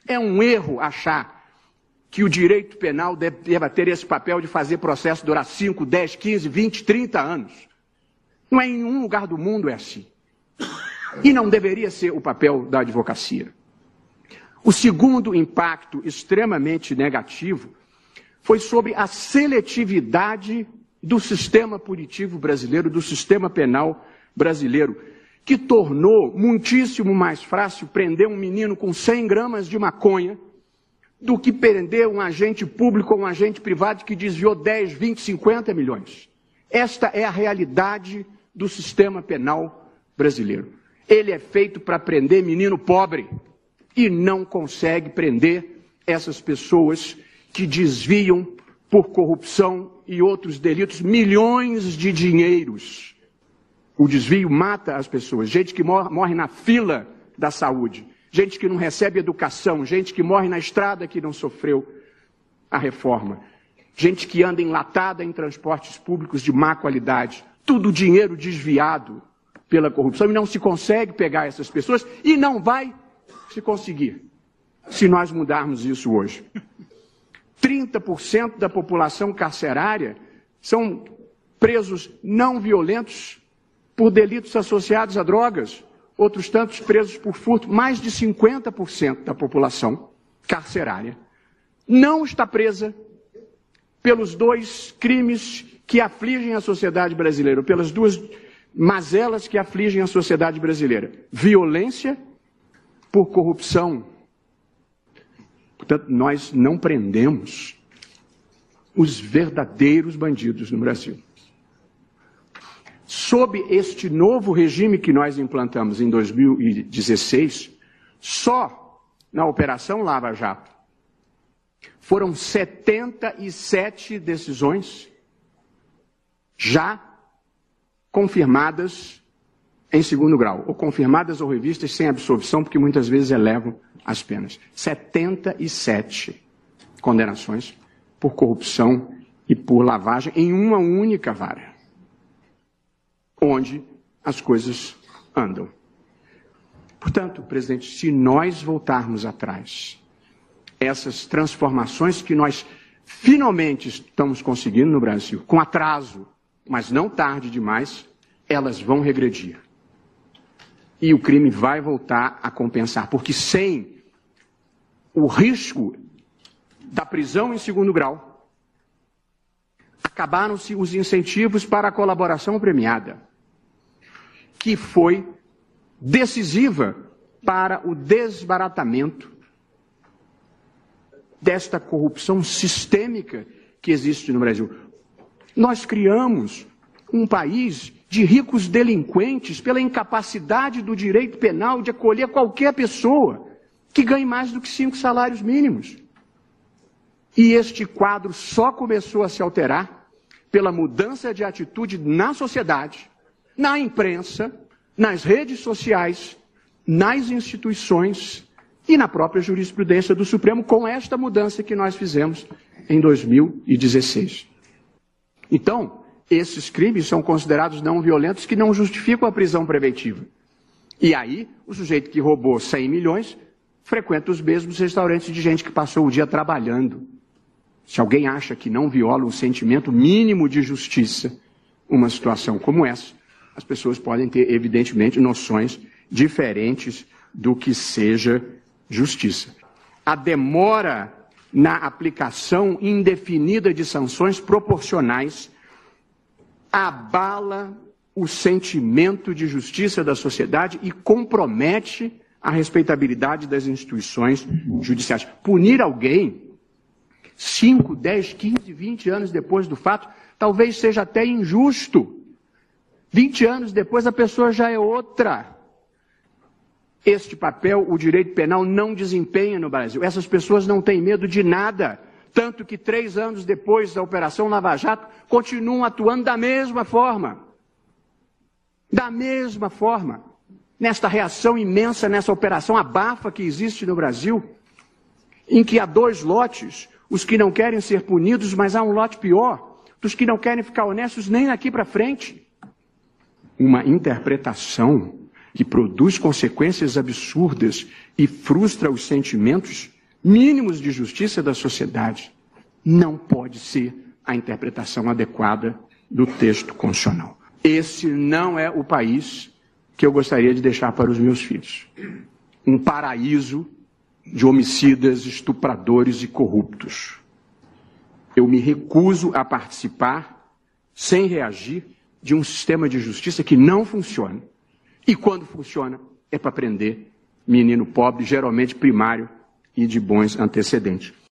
É um erro achar que o direito penal deva ter esse papel de fazer processo durar 5, 10, 15, 20, 30 anos. Não é em nenhum lugar do mundo é assim. E não deveria ser o papel da advocacia. O segundo impacto extremamente negativo foi sobre a seletividade do sistema punitivo brasileiro, do sistema penal brasileiro, que tornou muitíssimo mais fácil prender um menino com 100 gramas de maconha do que prender um agente público ou um agente privado que desviou 10, 20, 50 milhões. Esta é a realidade do sistema penal brasileiro. Ele é feito para prender menino pobre e não consegue prender essas pessoas que desviam por corrupção e outros delitos milhões de dinheiros. O desvio mata as pessoas, gente que morre na fila da saúde, gente que não recebe educação, gente que morre na estrada que não sofreu a reforma, gente que anda enlatada em transportes públicos de má qualidade, tudo dinheiro desviado pela corrupção e não se consegue pegar essas pessoas e não vai se conseguir se nós mudarmos isso hoje. 30% da população carcerária são presos não violentos por delitos associados a drogas, outros tantos presos por furto. Mais de 50% da população carcerária não está presa pelos dois crimes que afligem a sociedade brasileira, pelas duas mazelas que afligem a sociedade brasileira: violência por corrupção. Portanto, nós não prendemos os verdadeiros bandidos no Brasil. Sob este novo regime que nós implantamos em 2016, só na Operação Lava Jato, foram 77 decisões já confirmadas em segundo grau, ou confirmadas ou revistas sem absolvição, porque muitas vezes elevam as penas. 77 condenações por corrupção e por lavagem em uma única vara, onde as coisas andam. Portanto, presidente, se nós voltarmos atrás, essas transformações que nós finalmente estamos conseguindo no Brasil, com atraso, mas não tarde demais, elas vão regredir. E o crime vai voltar a compensar, porque sem o risco da prisão em segundo grau, acabaram-se os incentivos para a colaboração premiada, que foi decisiva para o desbaratamento desta corrupção sistêmica que existe no Brasil. Nós criamos um país de ricos delinquentes pela incapacidade do direito penal de acolher qualquer pessoa que ganhe mais do que 5 salários mínimos. E este quadro só começou a se alterar pela mudança de atitude na sociedade, na imprensa, nas redes sociais, nas instituições e na própria jurisprudência do Supremo, com esta mudança que nós fizemos em 2016. Então, esses crimes são considerados não violentos que não justificam a prisão preventiva. E aí, o sujeito que roubou 100 milhões frequenta os mesmos restaurantes de gente que passou o dia trabalhando. Se alguém acha que não viola um sentimento mínimo de justiça, uma situação como essa, as pessoas podem ter, evidentemente, noções diferentes do que seja justiça. A demora na aplicação indefinida de sanções proporcionais abala o sentimento de justiça da sociedade e compromete a respeitabilidade das instituições judiciais. Punir alguém 5, 10, 15, 20 anos depois do fato, talvez seja até injusto. 20 anos depois a pessoa já é outra. Este papel o direito penal não desempenha no Brasil. Essas pessoas não têm medo de nada. Tanto que 3 anos depois da Operação Lava Jato, continuam atuando da mesma forma. Da mesma forma. Nesta reação imensa, nessa operação abafa que existe no Brasil, em que há 2 lotes, os que não querem ser punidos, mas há um lote pior, dos que não querem ficar honestos nem daqui para frente. Uma interpretação que produz consequências absurdas e frustra os sentimentos mínimos de justiça da sociedade, não pode ser a interpretação adequada do texto constitucional. Esse não é o país que eu gostaria de deixar para os meus filhos. Um paraíso de homicidas, estupradores e corruptos. Eu me recuso a participar, sem reagir, de um sistema de justiça que não funciona. E quando funciona, é para prender menino pobre, geralmente primário e de bons antecedentes.